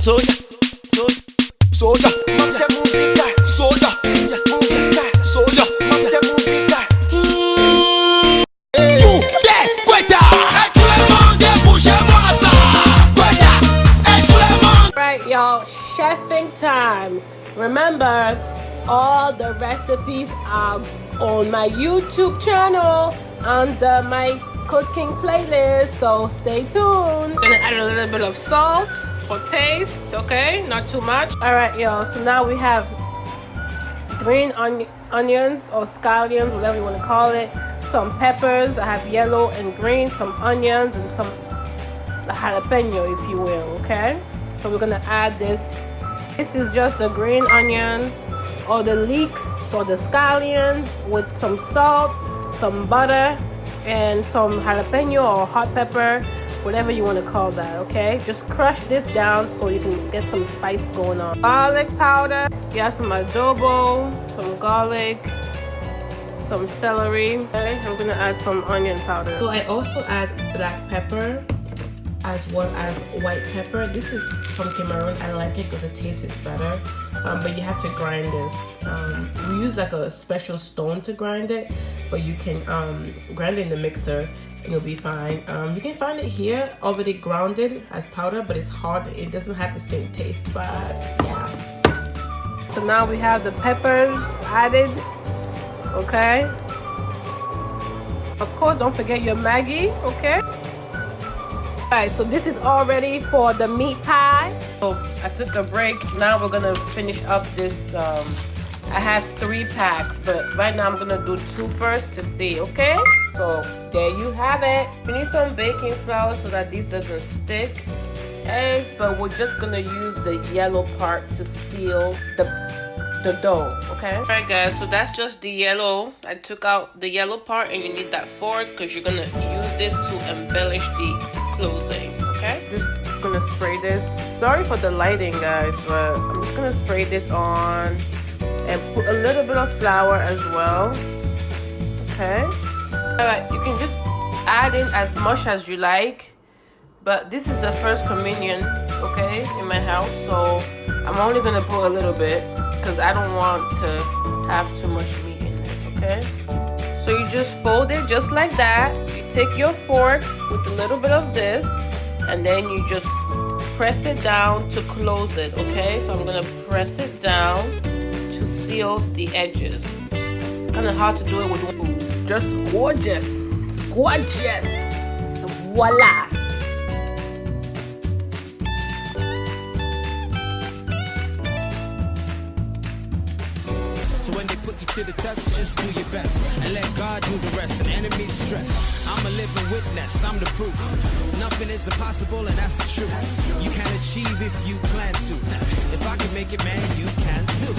Soja, soja, mamze música. Soja, música. Soja, mamze música. You, de cuenta. Et tout le monde, bougez-moi ça. Cuenta. Et tout le monde. Right, y'all, chefing time. Remember, all the recipes are on my YouTube channel under my cooking playlist, so stay tuned. I'm gonna add a little bit of salt for taste, okay? Not too much. All right, y'all, so now we have green onions or scallions, whatever you want to call it, some peppers. I have yellow and green, some onions, and some jalapeno, if you will, okay? So we're gonna add this. This is just the green onions or the leeks or the scallions with some salt, some butter, and some jalapeno or hot pepper, whatever you want to call that, okay? Just crush this down so you can get some spice going on. Garlic powder, you have some adobo, some garlic, some celery, okay? I'm gonna add some onion powder. So I also add black pepper as well as white pepper. This is from Cameroon. I like it because the taste is better, but you have to grind this. We use like a special stone to grind it, but you can grind it in the mixer and you'll be fine. You can find it here already grounded as powder, but it's hard. It doesn't have the same taste, but yeah. So now we have the peppers added, okay? Of course, don't forget your Maggi, okay? Alright, so this is all ready for the meat pie. So I took a break. Now we're gonna finish up this. I have 3 packs, but right now I'm gonna do 2 first to see, okay? So there you have it. We need some baking flour so that this doesn't stick. Eggs, but we're just gonna use the yellow part to seal the dough, okay? Alright guys, so that's just the yellow. I took out the yellow part, and you need that fork because you're gonna use this to embellish the closing, okay? Just gonna spray this. Sorry for the lighting, guys, but I'm just gonna spray this on and put a little bit of flour as well, okay? Alright, you can just add in as much as you like, but this is the first communion, okay, in my house, so I'm only gonna put a little bit because I don't want to have too much meat in it, okay? So you just fold it just like that. You take your fork with a little bit of this, and then you just press it down to close it, okay? So I'm gonna press it down to seal the edges. It's kind of hard to do it with one. Just gorgeous, gorgeous, voila. So when they put you to the test, just do your best and let God do the rest. And enemies stress. I'm a living witness, I'm the proof. Nothing is impossible, and that's the truth. You can achieve if you plan to. If I can make it, man, you can too.